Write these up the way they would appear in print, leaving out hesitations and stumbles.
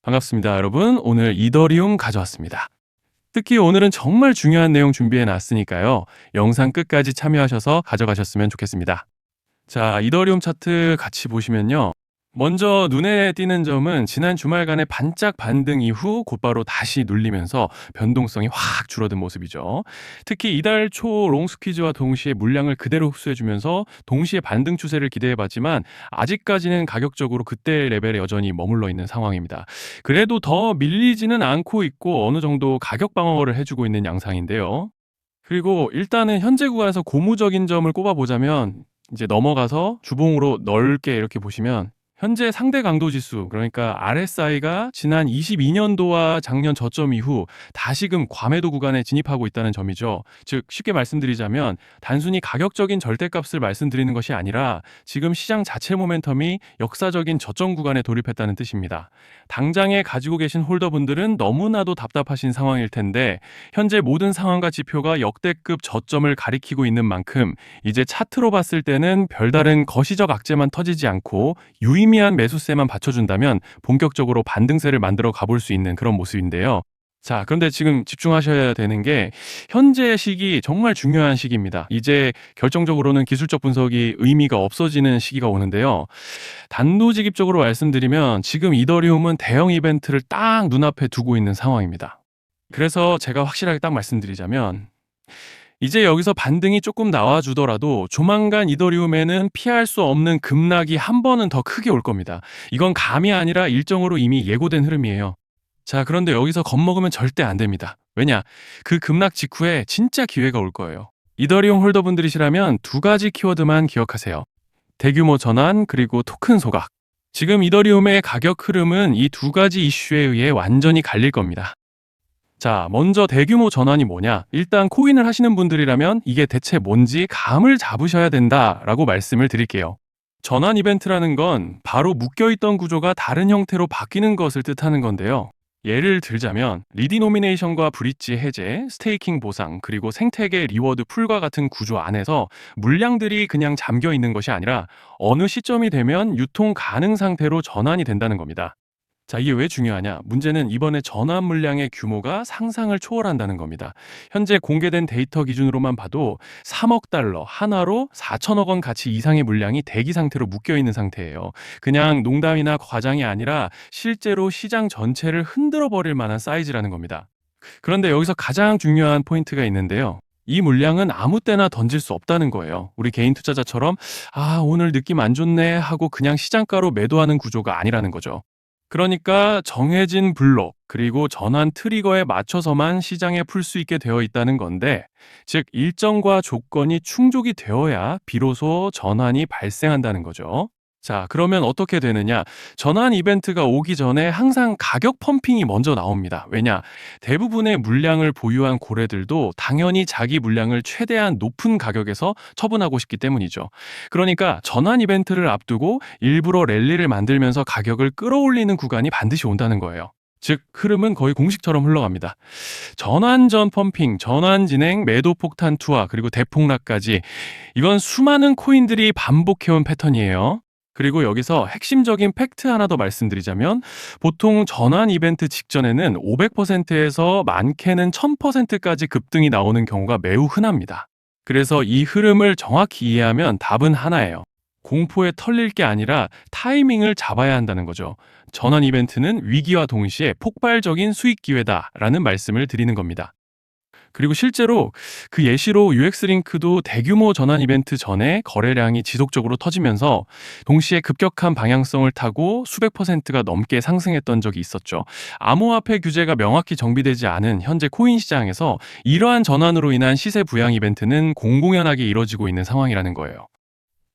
반갑습니다, 여러분. 오늘 이더리움 가져왔습니다. 특히 오늘은 정말 중요한 내용 준비해 놨으니까요. 영상 끝까지 참여하셔서 가져가셨으면 좋겠습니다. 자, 이더리움 차트 같이 보시면요. 먼저 눈에 띄는 점은 지난 주말간의 반짝 반등 이후 곧바로 다시 눌리면서 변동성이 확 줄어든 모습이죠. 특히 이달 초 롱스퀴즈와 동시에 물량을 그대로 흡수해주면서 동시에 반등 추세를 기대해봤지만 아직까지는 가격적으로 그때 레벨에 여전히 머물러 있는 상황입니다. 그래도 더 밀리지는 않고 있고 어느 정도 가격 방어를 해주고 있는 양상인데요. 그리고 일단은 현재 구간에서 고무적인 점을 꼽아보자면 이제 넘어가서 주봉으로 넓게 이렇게 보시면 현재 상대 강도 지수, 그러니까 RSI가 지난 22년도와 작년 저점 이후 다시금 과매도 구간에 진입하고 있다는 점이죠. 즉 쉽게 말씀드리자면 단순히 가격적인 절대값을 말씀드리는 것이 아니라 지금 시장 자체 모멘텀이 역사적인 저점 구간에 돌입했다는 뜻입니다. 당장에 가지고 계신 홀더분들은 너무나도 답답하신 상황일 텐데 현재 모든 상황과 지표가 역대급 저점을 가리키고 있는 만큼 이제 차트로 봤을 때는 별다른 거시적 악재만 터지지 않고 유의미한 매수세만 받쳐준다면 본격적으로 반등세를 만들어 가볼 수 있는 그런 모습인데요. 자, 그런데 지금 집중하셔야 되는 게 현재 시기 정말 중요한 시기입니다. 이제 결정적으로는 기술적 분석이 의미가 없어지는 시기가 오는데요. 단도직입적으로 말씀드리면 지금 이더리움은 대형 이벤트를 딱 눈앞에 두고 있는 상황입니다. 그래서 제가 확실하게 딱 말씀드리자면 이제 여기서 반등이 조금 나와주더라도 조만간 이더리움에는 피할 수 없는 급락이 한 번은 더 크게 올 겁니다. 이건 감이 아니라 일정으로 이미 예고된 흐름이에요. 자, 그런데 여기서 겁먹으면 절대 안 됩니다. 왜냐? 그 급락 직후에 진짜 기회가 올 거예요. 이더리움 홀더분들이시라면 두 가지 키워드만 기억하세요. 대규모 전환 그리고 토큰 소각. 지금 이더리움의 가격 흐름은 이 두 가지 이슈에 의해 완전히 갈릴 겁니다. 자, 먼저 대규모 전환이 뭐냐? 일단 코인을 하시는 분들이라면 이게 대체 뭔지 감을 잡으셔야 된다라고 말씀을 드릴게요. 전환 이벤트라는 건 바로 묶여있던 구조가 다른 형태로 바뀌는 것을 뜻하는 건데요. 예를 들자면 리디노미네이션과 브릿지 해제, 스테이킹 보상, 그리고 생태계 리워드 풀과 같은 구조 안에서 물량들이 그냥 잠겨 있는 것이 아니라 어느 시점이 되면 유통 가능 상태로 전환이 된다는 겁니다. 자, 이게 왜 중요하냐? 문제는 이번에 전환 물량의 규모가 상상을 초월한다는 겁니다. 현재 공개된 데이터 기준으로만 봐도 3억 달러, 하나로 4천억 원 가치 이상의 물량이 대기 상태로 묶여 있는 상태예요. 그냥 농담이나 과장이 아니라 실제로 시장 전체를 흔들어 버릴 만한 사이즈라는 겁니다. 그런데 여기서 가장 중요한 포인트가 있는데요. 이 물량은 아무 때나 던질 수 없다는 거예요. 우리 개인 투자자처럼 오늘 느낌 안 좋네 하고 그냥 시장가로 매도하는 구조가 아니라는 거죠. 그러니까 정해진 블록 그리고 전환 트리거에 맞춰서만 시장에 풀 수 있게 되어 있다는 건데, 즉 일정과 조건이 충족이 되어야 비로소 전환이 발생한다는 거죠. 자, 그러면 어떻게 되느냐? 전환 이벤트가 오기 전에 항상 가격 펌핑이 먼저 나옵니다. 왜냐? 대부분의 물량을 보유한 고래들도 당연히 자기 물량을 최대한 높은 가격에서 처분하고 싶기 때문이죠. 그러니까 전환 이벤트를 앞두고 일부러 랠리를 만들면서 가격을 끌어올리는 구간이 반드시 온다는 거예요. 즉 흐름은 거의 공식처럼 흘러갑니다. 전환 전 펌핑, 전환 진행, 매도 폭탄 투하, 그리고 대폭락까지, 이건 수많은 코인들이 반복해온 패턴이에요. 그리고 여기서 핵심적인 팩트 하나 더 말씀드리자면 보통 전환 이벤트 직전에는 500%에서 많게는 1000%까지 급등이 나오는 경우가 매우 흔합니다. 그래서 이 흐름을 정확히 이해하면 답은 하나예요. 공포에 털릴 게 아니라 타이밍을 잡아야 한다는 거죠. 전환 이벤트는 위기와 동시에 폭발적인 수익 기회다라는 말씀을 드리는 겁니다. 그리고 실제로 그 예시로 UX링크도 대규모 전환 이벤트 전에 거래량이 지속적으로 터지면서 동시에 급격한 방향성을 타고 수백 퍼센트가 넘게 상승했던 적이 있었죠. 암호화폐 규제가 명확히 정비되지 않은 현재 코인 시장에서 이러한 전환으로 인한 시세 부양 이벤트는 공공연하게 이뤄지고 있는 상황이라는 거예요.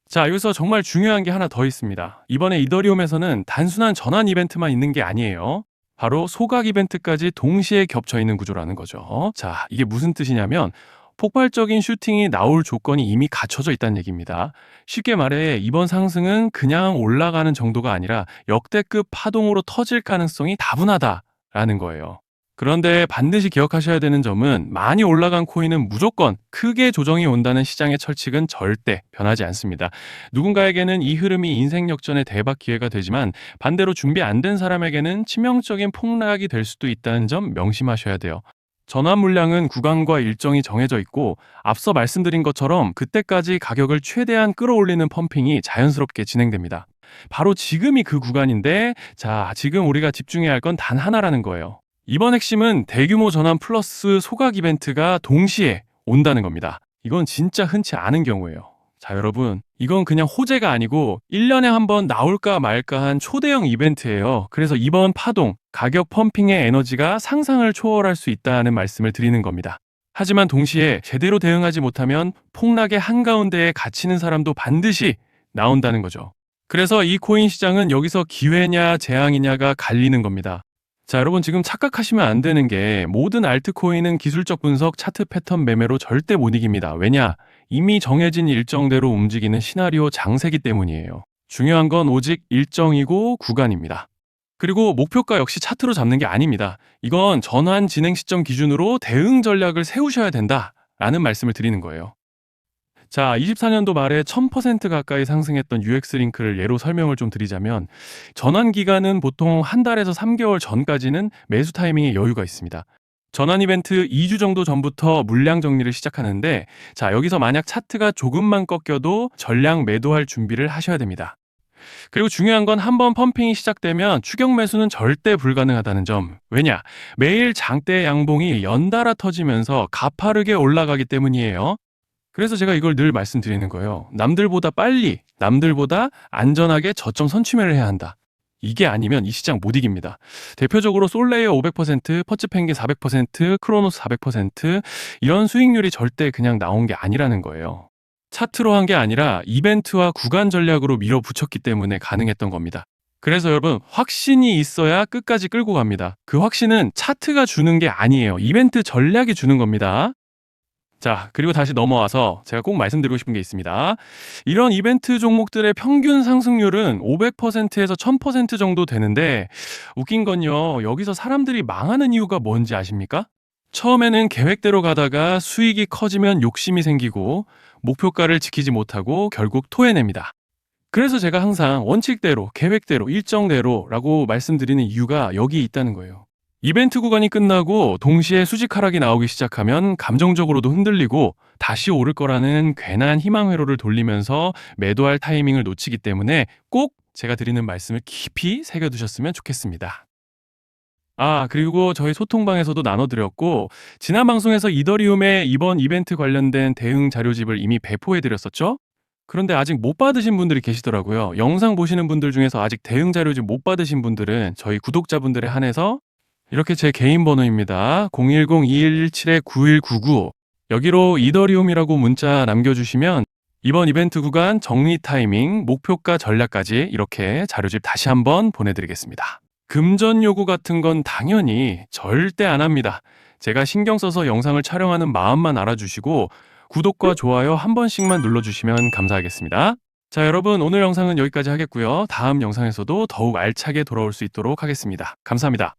자, 여기서 정말 중요한 게 하나 더 있습니다. 이번에 이더리움에서는 단순한 전환 이벤트만 있는 게 아니에요. 바로 소각 이벤트까지 동시에 겹쳐 있는 구조라는 거죠. 자, 이게 무슨 뜻이냐면 폭발적인 슈팅이 나올 조건이 이미 갖춰져 있다는 얘기입니다. 쉽게 말해 이번 상승은 그냥 올라가는 정도가 아니라 역대급 파동으로 터질 가능성이 다분하다라는 거예요. 그런데 반드시 기억하셔야 되는 점은 많이 올라간 코인은 무조건 크게 조정이 온다는 시장의 철칙은 절대 변하지 않습니다. 누군가에게는 이 흐름이 인생 역전의 대박 기회가 되지만 반대로 준비 안 된 사람에게는 치명적인 폭락이 될 수도 있다는 점 명심하셔야 돼요. 전환 물량은 구간과 일정이 정해져 있고 앞서 말씀드린 것처럼 그때까지 가격을 최대한 끌어올리는 펌핑이 자연스럽게 진행됩니다. 바로 지금이 그 구간인데 자, 지금 우리가 집중해야 할 건 단 하나라는 거예요. 이번 핵심은 대규모 전환 플러스 소각 이벤트가 동시에 온다는 겁니다. 이건 진짜 흔치 않은 경우예요. 자, 여러분, 이건 그냥 호재가 아니고 1년에 한 번 나올까 말까 한 초대형 이벤트예요. 그래서 이번 파동, 가격 펌핑의 에너지가 상상을 초월할 수 있다는 말씀을 드리는 겁니다. 하지만 동시에 제대로 대응하지 못하면 폭락의 한가운데에 갇히는 사람도 반드시 나온다는 거죠. 그래서 이 코인 시장은 여기서 기회냐 재앙이냐가 갈리는 겁니다. 자, 여러분 지금 착각하시면 안 되는 게 모든 알트코인은 기술적 분석, 차트 패턴 매매로 절대 못 이깁니다. 왜냐? 이미 정해진 일정대로 움직이는 시나리오 장세기 때문이에요. 중요한 건 오직 일정이고 구간입니다. 그리고 목표가 역시 차트로 잡는 게 아닙니다. 이건 전환 진행 시점 기준으로 대응 전략을 세우셔야 된다라는 말씀을 드리는 거예요. 자, 24년도 말에 1000% 가까이 상승했던 UX링크를 예로 설명을 좀 드리자면 전환 기간은 보통 한 달에서 3개월 전까지는 매수 타이밍에 여유가 있습니다. 전환 이벤트 2주 정도 전부터 물량 정리를 시작하는데 자, 여기서 만약 차트가 조금만 꺾여도 전량 매도할 준비를 하셔야 됩니다. 그리고 중요한 건 한번 펌핑이 시작되면 추격 매수는 절대 불가능하다는 점. 왜냐? 매일 장대 양봉이 연달아 터지면서 가파르게 올라가기 때문이에요. 그래서 제가 이걸 늘 말씀드리는 거예요. 남들보다 빨리, 남들보다 안전하게 저점 선취매를 해야 한다. 이게 아니면 이 시장 못 이깁니다. 대표적으로 솔레이어 500%, 퍼츠펭귄 400%, 크로노스 400% 이런 수익률이 절대 그냥 나온 게 아니라는 거예요. 차트로 한 게 아니라 이벤트와 구간 전략으로 밀어붙였기 때문에 가능했던 겁니다. 그래서 여러분 확신이 있어야 끝까지 끌고 갑니다. 그 확신은 차트가 주는 게 아니에요. 이벤트 전략이 주는 겁니다. 자, 그리고 다시 넘어와서 제가 꼭 말씀드리고 싶은 게 있습니다. 이런 이벤트 종목들의 평균 상승률은 500%에서 1000% 정도 되는데 웃긴 건요. 여기서 사람들이 망하는 이유가 뭔지 아십니까? 처음에는 계획대로 가다가 수익이 커지면 욕심이 생기고 목표가를 지키지 못하고 결국 토해냅니다. 그래서 제가 항상 원칙대로, 계획대로, 일정대로라고 말씀드리는 이유가 여기 있다는 거예요. 이벤트 구간이 끝나고 동시에 수직 하락이 나오기 시작하면 감정적으로도 흔들리고 다시 오를 거라는 괜한 희망 회로를 돌리면서 매도할 타이밍을 놓치기 때문에 꼭 제가 드리는 말씀을 깊이 새겨두셨으면 좋겠습니다. 아, 그리고 저희 소통방에서도 나눠드렸고 지난 방송에서 이더리움의 이번 이벤트 관련된 대응 자료집을 이미 배포해드렸었죠? 그런데 아직 못 받으신 분들이 계시더라고요. 영상 보시는 분들 중에서 아직 대응 자료집 못 받으신 분들은 저희 구독자분들에 한해서 이렇게 제 개인 번호입니다. 010-2117-9199 여기로 이더리움이라고 문자 남겨주시면 이번 이벤트 구간 정리 타이밍, 목표가 전략까지 이렇게 자료집 다시 한번 보내드리겠습니다. 금전 요구 같은 건 당연히 절대 안 합니다. 제가 신경 써서 영상을 촬영하는 마음만 알아주시고 구독과 좋아요 한 번씩만 눌러주시면 감사하겠습니다. 자, 여러분 오늘 영상은 여기까지 하겠고요. 다음 영상에서도 더욱 알차게 돌아올 수 있도록 하겠습니다. 감사합니다.